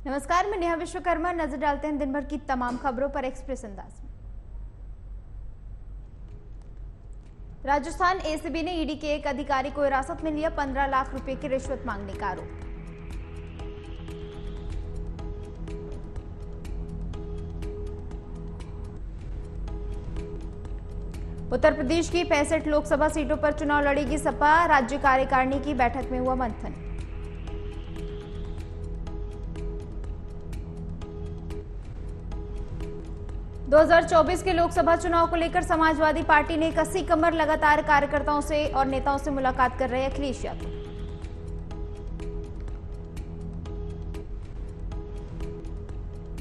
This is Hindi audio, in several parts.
नमस्कार, मैं नेहा विश्वकर्मा। नजर डालते हैं दिन भर की तमाम खबरों पर एक्सप्रेस अंदाज में। राजस्थान एसीबी ने ईडी के एक अधिकारी को हिरासत में लिया। 15 लाख रुपए की रिश्वत मांगने का आरोप। उत्तर प्रदेश की 65 लोकसभा सीटों पर चुनाव लड़ेगी सपा। राज्य कार्यकारिणी की बैठक में हुआ मंथन। दो 2024 के लोकसभा चुनाव को लेकर समाजवादी पार्टी ने कसी कमर। लगातार कार्यकर्ताओं से और नेताओं से मुलाकात कर रहे अखिलेश यादव।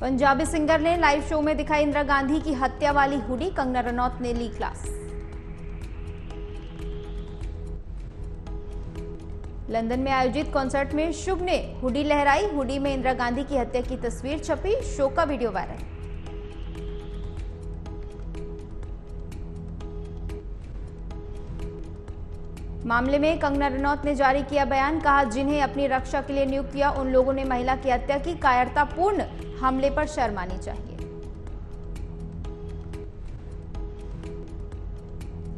पंजाबी सिंगर ने लाइव शो में दिखाई इंदिरा गांधी की हत्या वाली हुडी। कंगना रनौत ने ली क्लास। लंदन में आयोजित कॉन्सर्ट में शुभ ने हुडी लहराई। हुडी में इंदिरा गांधी की हत्या की तस्वीर छपी। शो का वीडियो वायरल। मामले में कंगना रनौत ने जारी किया बयान। कहा, जिन्हें अपनी रक्षा के लिए नियुक्त किया उन लोगों ने महिला की हत्या की। कायरतापूर्ण हमले पर शर्म आनी चाहिए।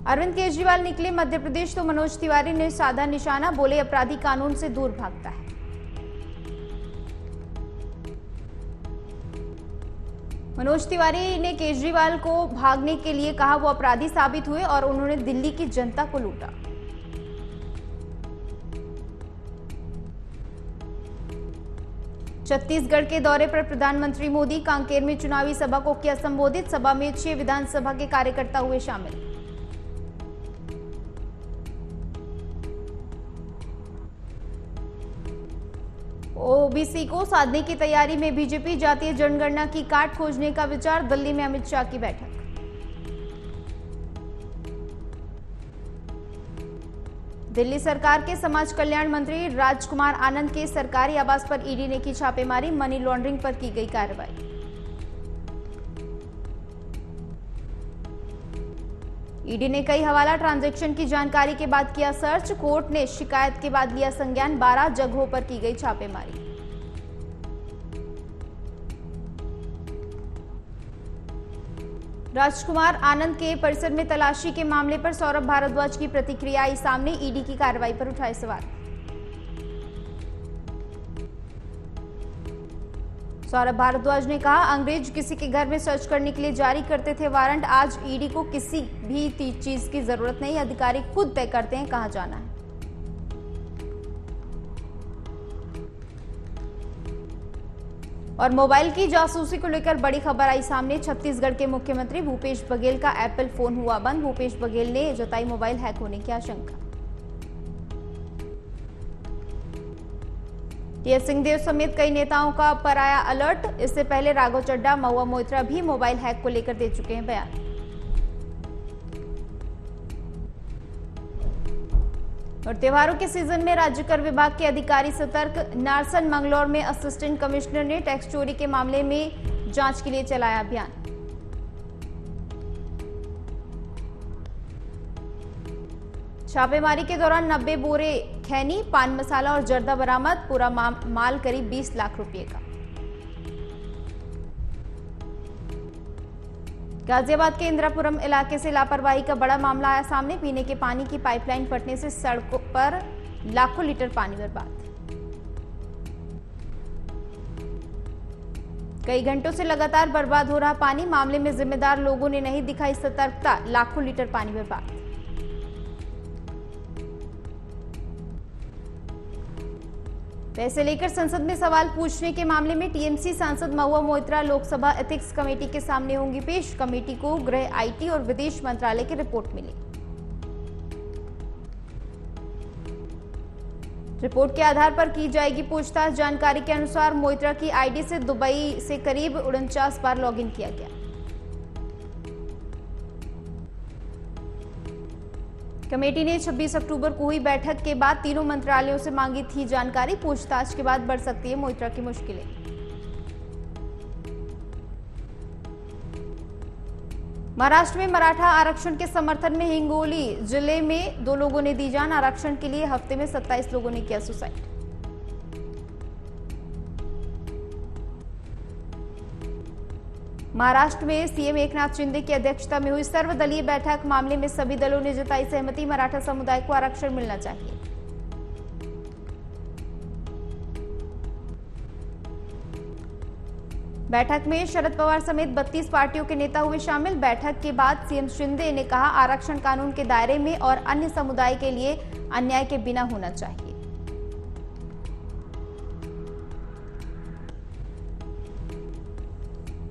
अरविंद केजरीवाल निकले मध्य प्रदेश तो मनोज तिवारी ने साधा निशाना। बोले, अपराधी कानून से दूर भागता है। मनोज तिवारी ने केजरीवाल को भागने के लिए कहा। वो अपराधी साबित हुए और उन्होंने दिल्ली की जनता को लूटा। छत्तीसगढ़ के दौरे पर प्रधानमंत्री मोदी। कांकेर में चुनावी सभा को किया संबोधित। सभा में 6 विधानसभा के कार्यकर्ता हुए शामिल। ओबीसी को साधने की तैयारी में बीजेपी। जातीय जनगणना की काट खोजने का विचार। दिल्ली में अमित शाह की बैठक। दिल्ली सरकार के समाज कल्याण मंत्री राजकुमार आनंद के सरकारी आवास पर ईडी ने की छापेमारी। मनी लॉन्ड्रिंग पर की गई कार्रवाई। ईडी ने कई हवाला ट्रांजैक्शन की जानकारी के बाद किया सर्च। कोर्ट ने शिकायत के बाद लिया संज्ञान। 12 जगहों पर की गई छापेमारी। राजकुमार आनंद के परिसर में तलाशी के मामले पर सौरभ भारद्वाज की प्रतिक्रिया आई सामने। ईडी की कार्रवाई पर उठाए सवाल। सौरभ भारद्वाज ने कहा, अंग्रेज किसी के घर में सर्च करने के लिए जारी करते थे वारंट। आज ईडी को किसी भी चीज की जरूरत नहीं। अधिकारी खुद तय करते हैं कहां जाना है। और मोबाइल की जासूसी को लेकर बड़ी खबर आई सामने। छत्तीसगढ़ के मुख्यमंत्री भूपेश बघेल का एप्पल फोन हुआ बंद। भूपेश बघेल ने जताई मोबाइल हैक होने की आशंका। टीएस सिंहदेव समेत कई नेताओं का पर आया अलर्ट। इससे पहले राघव चड्ढा, महुआ मोइत्रा भी मोबाइल हैक को लेकर दे चुके हैं बयान। और त्योहारों के सीजन में राज्य कर विभाग के अधिकारी सतर्क। नारसन मंगलौर में असिस्टेंट कमिश्नर ने टैक्स चोरी के मामले में जांच के लिए चलाया अभियान। छापेमारी के दौरान 90 बोरे खैनी, पान मसाला और जर्दा बरामद। पूरा माल करीब 20 लाख रुपए का। गाजियाबाद के इंदिरापुरम इलाके से लापरवाही का बड़ा मामला आया सामने। पीने के पानी की पाइपलाइन फटने से सड़कों पर लाखों लीटर पानी बर्बाद। कई घंटों से लगातार बर्बाद हो रहा पानी। मामले में जिम्मेदार लोगों ने नहीं दिखाई सतर्कता। लाखों लीटर पानी बर्बाद। पैसे लेकर संसद में सवाल पूछने के मामले में टीएमसी सांसद महुआ मोइत्रा लोकसभा एथिक्स कमेटी के सामने होंगी पेश। कमेटी को गृह, आईटी और विदेश मंत्रालय की रिपोर्ट मिली। रिपोर्ट के आधार पर की जाएगी पूछताछ। जानकारी के अनुसार मोइत्रा की आईडी से दुबई से करीब 49 बार लॉगिन किया गया। कमेटी ने 26 अक्टूबर को हुई बैठक के बाद तीनों मंत्रालयों से मांगी थी जानकारी। पूछताछ के बाद बढ़ सकती है मोइत्रा की मुश्किलें। महाराष्ट्र में मराठा आरक्षण के समर्थन में हिंगोली जिले में 2 लोगों ने दी जान। आरक्षण के लिए हफ्ते में 27 लोगों ने किया सुसाइड। महाराष्ट्र में सीएम एकनाथ शिंदे की अध्यक्षता में हुई सर्वदलीय बैठक। मामले में सभी दलों ने जताई सहमति, मराठा समुदाय को आरक्षण मिलना चाहिए। बैठक में शरद पवार समेत 32 पार्टियों के नेता हुए शामिल। बैठक के बाद सीएम शिंदे ने कहा, आरक्षण कानून के दायरे में और अन्य समुदाय के लिए अन्याय के बिना होना चाहिए।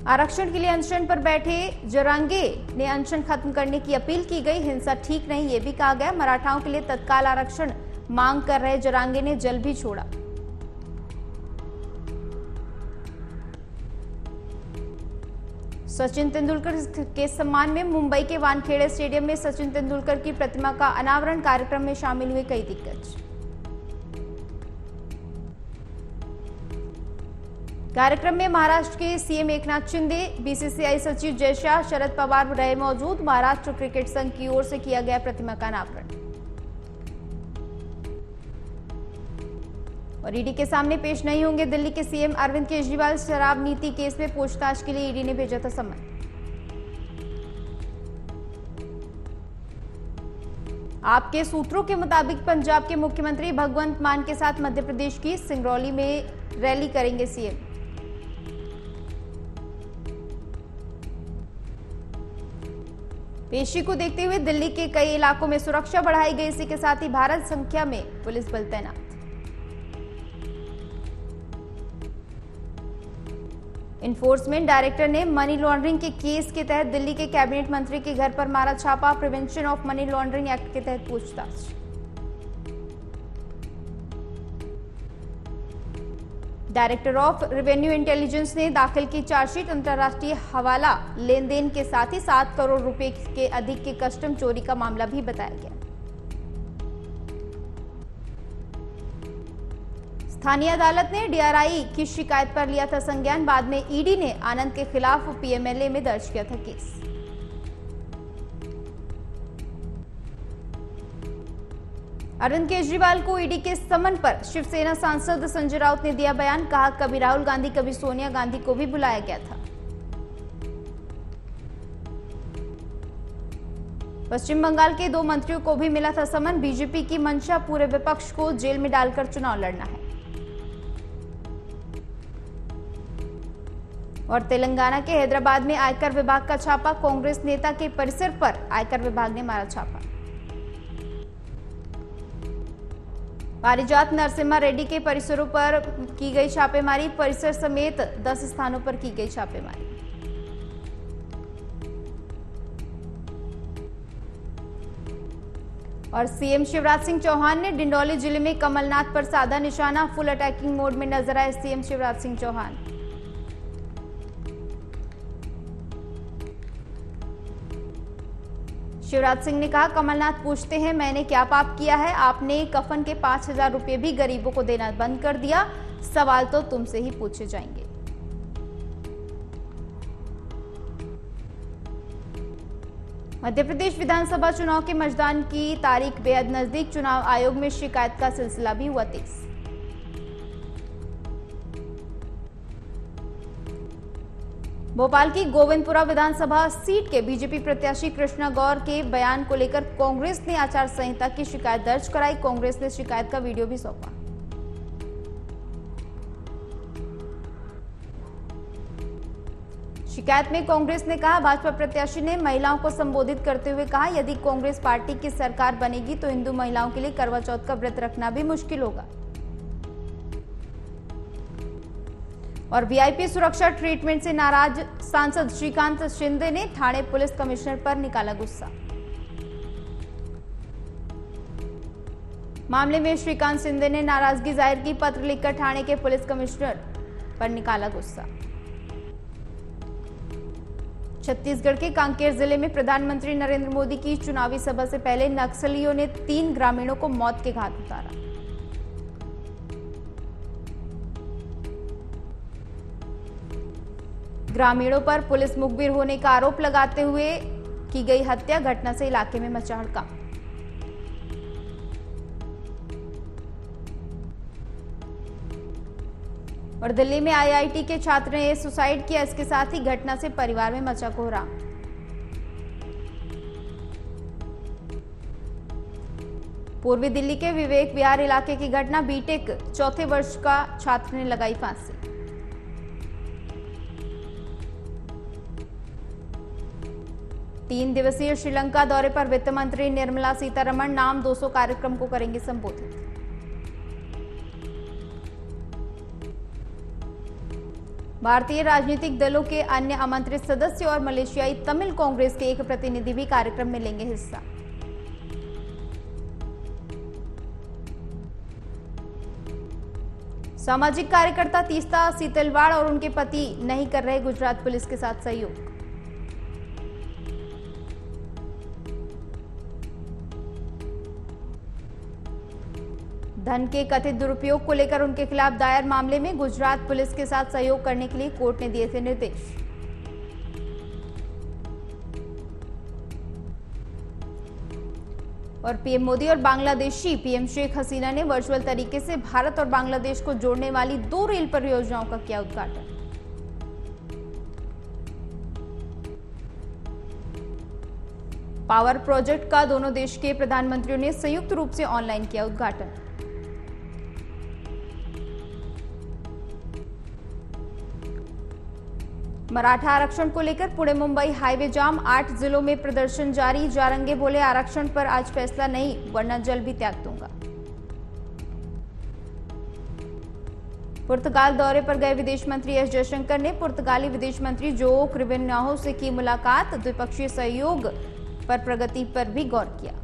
आरक्षण के लिए अनशन पर बैठे जरांगे ने अनशन खत्म करने की अपील की गई। हिंसा ठीक नहीं, ये भी कहा गया। मराठाओं के लिए तत्काल आरक्षण मांग कर रहे जरांगे ने जल भी छोड़ा। सचिन तेंदुलकर के सम्मान में मुंबई के वानखेड़े स्टेडियम में सचिन तेंदुलकर की प्रतिमा का अनावरण कार्यक्रम में शामिल हुए कई दिग्गज। कार्यक्रम में महाराष्ट्र के सीएम एकनाथ शिंदे, बीसीसीआई सचिव जय शाह, शरद पवार रहे मौजूद। महाराष्ट्र क्रिकेट संघ की ओर से किया गया प्रतिमा का अनावरण। और ईडी के सामने पेश नहीं होंगे दिल्ली के सीएम अरविंद केजरीवाल। शराब नीति केस में पूछताछ के लिए ईडी ने भेजा था समन। आपके सूत्रों के मुताबिक पंजाब के मुख्यमंत्री भगवंत मान के साथ मध्य प्रदेश की सिंगरौली में रैली करेंगे सीएम। पेशी को देखते हुए दिल्ली के कई इलाकों में सुरक्षा बढ़ाई गई। इसी के साथ ही भारत संख्या में पुलिस बल तैनात। इन्फोर्समेंट डायरेक्टर ने मनी लॉन्ड्रिंग के केस के तहत दिल्ली के कैबिनेट मंत्री के घर पर मारा छापा। Prevention of money laundering act के तहत पूछताछ। डायरेक्टर ऑफ रेवेन्यू इंटेलिजेंस ने दाखिल की चार्जशीट। अंतर्राष्ट्रीय हवाला लेन देन के साथ ही 7 करोड़ रुपए के अधिक के कस्टम चोरी का मामला भी बताया गया। स्थानीय अदालत ने डीआरआई की शिकायत पर लिया था संज्ञान। बाद में ईडी ने आनंद के खिलाफ पीएमएलए में दर्ज किया था केस। अरविंद केजरीवाल को ईडी के समन पर शिवसेना सांसद संजय राउत ने दिया बयान। कहा, कभी राहुल गांधी कभी सोनिया गांधी को भी बुलाया गया था। पश्चिम बंगाल के 2 मंत्रियों को भी मिला था समन। बीजेपी की मंशा पूरे विपक्ष को जेल में डालकर चुनाव लड़ना है। और तेलंगाना के हैदराबाद में आयकर विभाग का छापा। कांग्रेस नेता के परिसर पर आयकर विभाग ने मारा छापा। पारिजात नरसिम्हा रेड्डी के परिसरों पर की गई छापेमारी। परिसर समेत 10 स्थानों पर की गई छापेमारी। और सीएम शिवराज सिंह चौहान ने डिंडौली जिले में कमलनाथ पर साधा निशाना। फुल अटैकिंग मोड में नजर आए सीएम शिवराज सिंह चौहान। शिवराज सिंह ने कहा, कमलनाथ पूछते हैं मैंने क्या पाप किया है। आपने कफन के 5,000 रुपए भी गरीबों को देना बंद कर दिया। सवाल तो तुमसे ही पूछे जाएंगे। मध्य प्रदेश विधानसभा चुनाव के मतदान की तारीख बेहद नजदीक। चुनाव आयोग में शिकायत का सिलसिला भी हुआ तेज। भोपाल की गोविंदपुरा विधानसभा सीट के बीजेपी प्रत्याशी कृष्णा गौर के बयान को लेकर कांग्रेस ने आचार संहिता की शिकायत दर्ज कराई। कांग्रेस ने शिकायत का वीडियो भी सौंपा। शिकायत में कांग्रेस ने कहा, भाजपा प्रत्याशी ने महिलाओं को संबोधित करते हुए कहा, यदि कांग्रेस पार्टी की सरकार बनेगी तो हिंदू महिलाओं के लिए करवा चौथ का व्रत रखना भी मुश्किल होगा। और वीआईपी सुरक्षा ट्रीटमेंट से नाराज सांसद श्रीकांत शिंदे ने ठाणे पुलिस कमिश्नर पर निकाला गुस्सा। मामले में श्रीकांत शिंदे ने नाराजगी जाहिर की। पत्र लिखकर ठाणे के पुलिस कमिश्नर पर निकाला गुस्सा। छत्तीसगढ़ के कांकेर जिले में प्रधानमंत्री नरेंद्र मोदी की चुनावी सभा से पहले नक्सलियों ने 3 ग्रामीणों को मौत के घाट उतारा। ग्रामीणों पर पुलिस मुखबिर होने का आरोप लगाते हुए की गई हत्या। घटना से इलाके में मचा हड़कंप। और दिल्ली में आईआईटी के छात्र ने सुसाइड किया। इसके साथ ही घटना से परिवार में मचा कोहराम। पूर्वी दिल्ली के विवेक विहार इलाके की घटना, बीटेक चौथे वर्ष का छात्र ने लगाई फांसी। तीन दिवसीय श्रीलंका दौरे पर वित्त मंत्री निर्मला सीतारमण नाम 200 कार्यक्रम को करेंगे संबोधित। भारतीय राजनीतिक दलों के अन्य आमंत्रित सदस्य और मलेशियाई तमिल कांग्रेस के एक प्रतिनिधि भी कार्यक्रम में लेंगे हिस्सा। सामाजिक कार्यकर्ता तीस्ता सीतलवाड़ और उनके पति नहीं कर रहे गुजरात पुलिस के साथ सहयोग। धन के कथित दुरुपयोग को लेकर उनके खिलाफ दायर मामले में गुजरात पुलिस के साथ सहयोग करने के लिए कोर्ट ने दिए थे निर्देश। और पीएम मोदी और बांग्लादेशी पीएम शेख हसीना ने वर्चुअल तरीके से भारत और बांग्लादेश को जोड़ने वाली 2 रेल परियोजनाओं का किया उद्घाटन। पावर प्रोजेक्ट का दोनों देश के प्रधानमंत्रियों ने संयुक्त रूप से ऑनलाइन किया उद्घाटन। मराठा आरक्षण को लेकर पुणे मुंबई हाईवे जाम, 8 जिलों में प्रदर्शन जारी। जारंगे बोले, आरक्षण पर आज फैसला नहीं, वरना जल भी त्याग दूंगा। पुर्तगाल दौरे पर गए विदेश मंत्री एस जयशंकर ने पुर्तगाली विदेश मंत्री जोओ क्रिविन्हाओ से की मुलाकात। द्विपक्षीय सहयोग पर प्रगति पर भी गौर किया।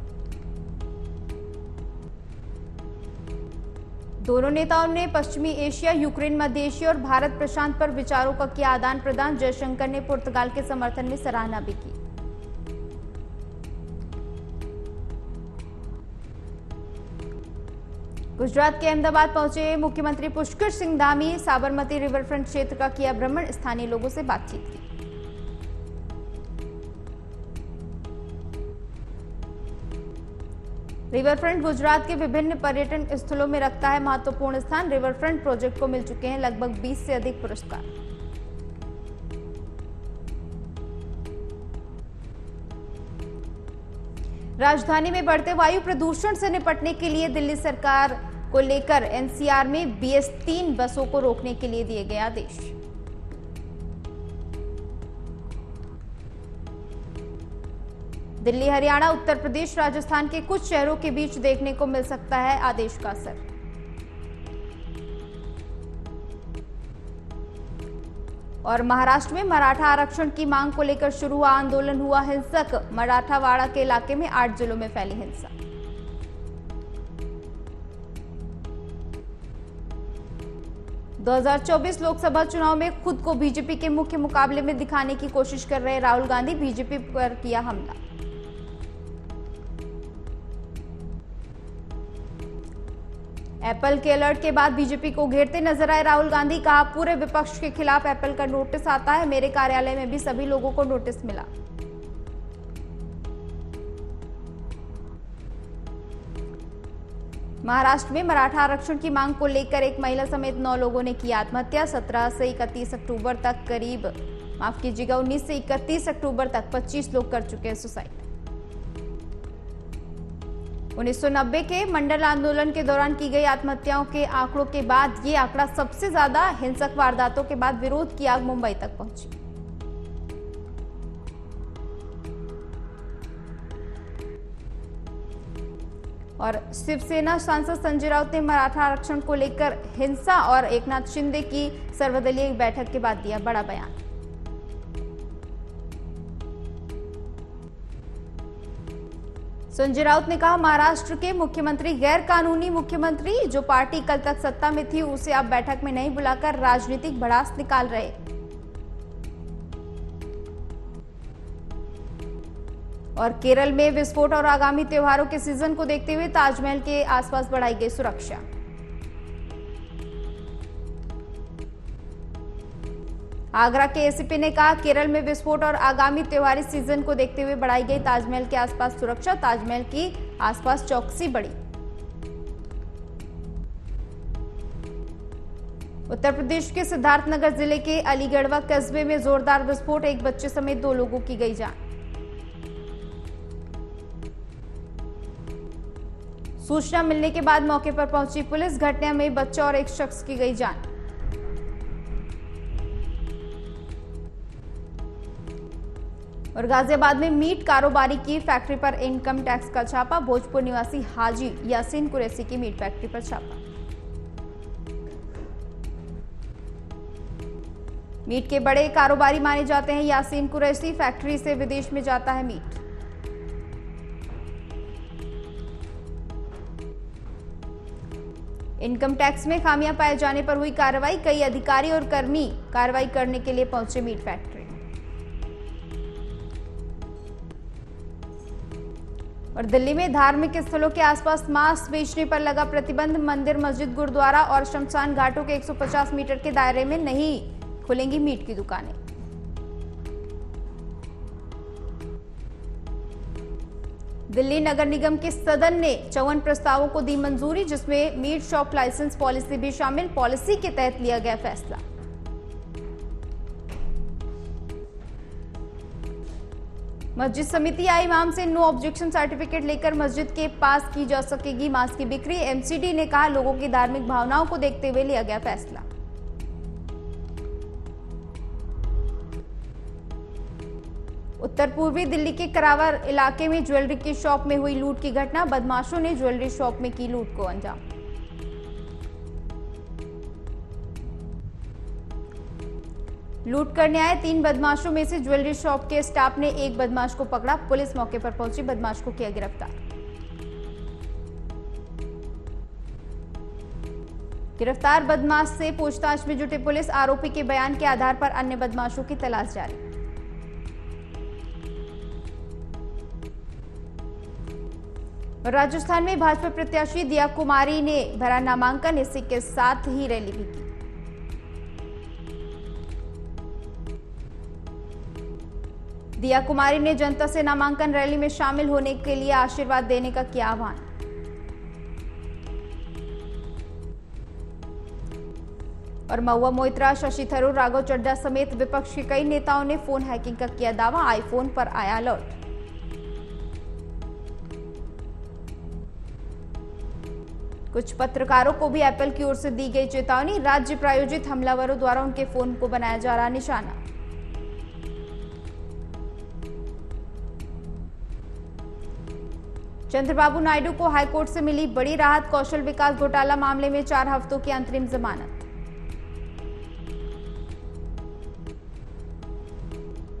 दोनों नेताओं ने पश्चिमी एशिया, यूक्रेन, मध्य एशिया और भारत प्रशांत पर विचारों का किया आदान प्रदान। जयशंकर ने पुर्तगाल के समर्थन में सराहना भी की। गुजरात के अहमदाबाद पहुंचे मुख्यमंत्री पुष्कर सिंह धामी, साबरमती रिवरफ्रंट क्षेत्र का किया भ्रमण, स्थानीय लोगों से बातचीत की। रिवरफ्रंट गुजरात के विभिन्न पर्यटन स्थलों में रखता है महत्वपूर्ण स्थान। रिवरफ्रंट प्रोजेक्ट को मिल चुके हैं लगभग 20 से अधिक पुरस्कार। राजधानी में बढ़ते वायु प्रदूषण से निपटने के लिए दिल्ली सरकार को लेकर एनसीआर में BS3 बसों को रोकने के लिए दिए गए आदेश। दिल्ली, हरियाणा, उत्तर प्रदेश, राजस्थान के कुछ शहरों के बीच देखने को मिल सकता है आदेश का असर। और महाराष्ट्र में मराठा आरक्षण की मांग को लेकर शुरू हुआ आंदोलन हुआ हिंसक। मराठावाड़ा के इलाके में 8 जिलों में फैली हिंसा। (2024) लोकसभा चुनाव में खुद को बीजेपी के मुख्य मुकाबले में दिखाने की कोशिश कर रहे राहुल गांधी, बीजेपी पर किया हमला। एप्पल के अलर्ट के बाद बीजेपी को घेरते नजर आए राहुल गांधी, कहा पूरे विपक्ष के खिलाफ एप्पल का नोटिस आता है, मेरे कार्यालय में भी सभी लोगों को नोटिस मिला। महाराष्ट्र में मराठा आरक्षण की मांग को लेकर एक महिला समेत 9 लोगों ने की आत्महत्या। 17 से 31 अक्टूबर तक 19 से 31 अक्टूबर तक 25 लोग कर चुके हैं सुसाइड। 1990 के मंडल आंदोलन के दौरान की गई आत्महत्याओं के आंकड़ों के बाद ये आंकड़ा सबसे ज्यादा। हिंसक वारदातों के बाद विरोध की आग मुंबई तक पहुंची। और शिवसेना सांसद संजय राउत ने मराठा आरक्षण को लेकर हिंसा और एकनाथ शिंदे की सर्वदलीय बैठक के बाद दिया बड़ा बयान। संजय राउत ने कहा, महाराष्ट्र के मुख्यमंत्री गैर कानूनी मुख्यमंत्री, जो पार्टी कल तक सत्ता में थी उसे अब बैठक में नहीं बुलाकर राजनीतिक भड़ास निकाल रहे। और केरल में विस्फोट और आगामी त्योहारों के सीजन को देखते हुए ताजमहल के आसपास बढ़ाई गई सुरक्षा। आगरा के एसीपी ने कहा, केरल में विस्फोट और आगामी त्योहारी सीजन को देखते हुए बढ़ाई गई ताजमहल के आसपास सुरक्षा। ताजमहल की आसपास चौकसी बढ़ी। उत्तर प्रदेश के सिद्धार्थनगर जिले के अलीगढ़वा कस्बे में जोरदार विस्फोट, एक बच्चे समेत 2 लोगों की गई जान। सूचना मिलने के बाद मौके पर पहुंची पुलिस, घटना में बच्चा और एक शख्स की गई जान। और गाजियाबाद में मीट कारोबारी की फैक्ट्री पर इनकम टैक्स का छापा, भोजपुर निवासी हाजी यासीन कुरैशी की मीट फैक्ट्री पर छापा। मीट के बड़े कारोबारी माने जाते हैं यासीन कुरैशी, फैक्ट्री से विदेश में जाता है मीट। इनकम टैक्स में खामियां पाए जाने पर हुई कार्रवाई, कई अधिकारी और कर्मी कार्रवाई करने के लिए पहुंचे मीट फैक्ट्री। और दिल्ली में धार्मिक स्थलों के आसपास मांस बेचने पर लगा प्रतिबंध, मंदिर, मस्जिद, गुरुद्वारा और शमशान घाटों के 150 मीटर के दायरे में नहीं खुलेंगी मीट की दुकानें। दिल्ली नगर निगम के सदन ने 54 प्रस्तावों को दी मंजूरी, जिसमें मीट शॉप लाइसेंस पॉलिसी भी शामिल। पॉलिसी के तहत लिया गया फैसला। मस्जिद समिति या इमाम से नो ऑब्जेक्शन सर्टिफिकेट लेकर मस्जिद के पास की जा सकेगी मांस की बिक्री। एमसीडी ने कहा, लोगों की धार्मिक भावनाओं को देखते हुए लिया गया फैसला। उत्तर पूर्वी दिल्ली के करावर इलाके में ज्वेलरी की शॉप में हुई लूट की घटना, बदमाशों ने ज्वेलरी शॉप में की लूट को अंजाम। लूट करने आए 3 बदमाशों में से ज्वेलरी शॉप के स्टाफ ने एक बदमाश को पकड़ा, पुलिस मौके पर पहुंची, बदमाश को किया गिरफ्तार। गिरफ्तार बदमाश से पूछताछ में जुटे पुलिस, आरोपी के बयान के आधार पर अन्य बदमाशों की तलाश जारी। राजस्थान में भाजपा प्रत्याशी दिया कुमारी ने भरा नामांकन, इसी के साथ ही रैली भी की। दिया कुमारी ने जनता से नामांकन रैली में शामिल होने के लिए आशीर्वाद देने का किया आह्वान। और महुआ मोइत्रा, शशि थरूर, राघव चड्ढा समेत विपक्ष के कई नेताओं ने फोन हैकिंग का किया दावा, आईफोन पर आया अलर्ट। कुछ पत्रकारों को भी एप्पल की ओर से दी गई चेतावनी, राज्य प्रायोजित हमलावरों द्वारा उनके फोन को बनाया जा रहा निशाना। चंद्रबाबू नायडू को हाईकोर्ट से मिली बड़ी राहत, कौशल विकास घोटाला मामले में 4 हफ्तों की अंतरिम जमानत।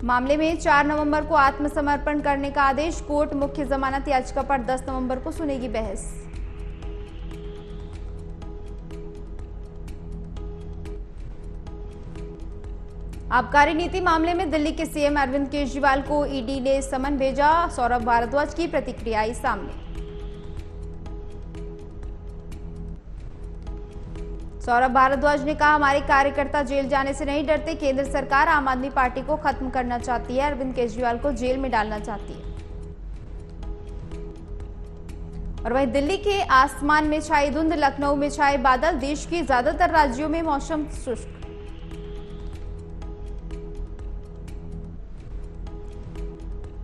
मामले में 4 नवंबर को आत्मसमर्पण करने का आदेश, कोर्ट मुख्य जमानत याचिका पर 10 नवंबर को सुनेगी बहस। आबकारी नीति मामले में दिल्ली के सीएम अरविंद केजरीवाल को ईडी ने समन भेजा, सौरभ भारद्वाज की प्रतिक्रिया आई सामने। सौरभ भारद्वाज ने कहा, हमारे कार्यकर्ता जेल जाने से नहीं डरते, केंद्र सरकार आम आदमी पार्टी को खत्म करना चाहती है, अरविंद केजरीवाल को जेल में डालना चाहती है। और वहीं दिल्ली के आसमान में छाई धुंध, लखनऊ में छाए बादल, देश के ज्यादातर राज्यों में मौसम शुष्क।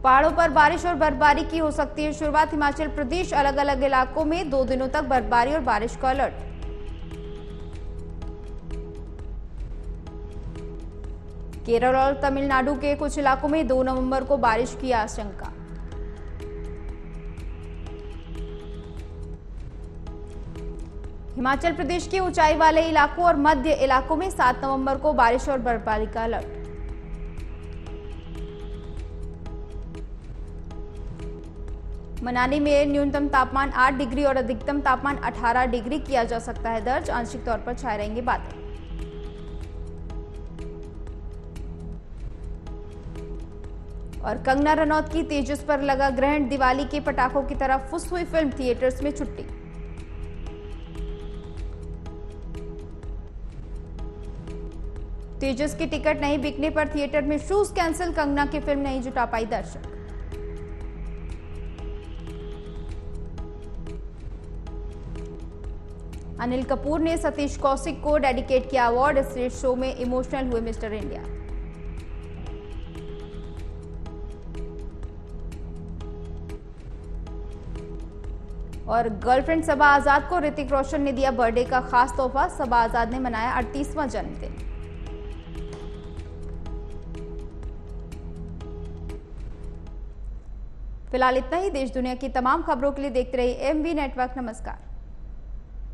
पहाड़ों पर बारिश और बर्फबारी की हो सकती है शुरुआत, हिमाचल प्रदेश अलग अलग इलाकों में 2 दिनों तक बर्फबारी और बारिश का अलर्ट। केरल और तमिलनाडु के कुछ इलाकों में 2 नवंबर को बारिश की आशंका। हिमाचल प्रदेश के ऊंचाई वाले इलाकों और मध्य इलाकों में 7 नवंबर को बारिश और बर्फबारी का अलर्ट। मनाली में न्यूनतम तापमान 8 डिग्री और अधिकतम तापमान 18 डिग्री किया जा सकता है दर्ज, आंशिक तौर पर छाए रहेंगे बादल। और कंगना रनौत की तेजस पर लगा ग्रहण, दिवाली के पटाखों की तरह फुस हुई फिल्म, थिएटर्स में छुट्टी। तेजस के टिकट नहीं बिकने पर थिएटर में शोज कैंसिल, कंगना की फिल्म नहीं जुटा पाई दर्शक। अनिल कपूर ने सतीश कौशिक को डेडिकेट किया अवार्ड। स्टेज शो में इमोशनल हुए मिस्टर इंडिया। और गर्लफ्रेंड सबा आजाद को ऋतिक रोशन ने दिया बर्थडे का खास तोहफा। सबा आजाद ने मनाया 38वां जन्मदिन। फिलहाल इतना ही। देश दुनिया की तमाम खबरों के लिए देखते रहिए एमबी नेटवर्क। नमस्कार।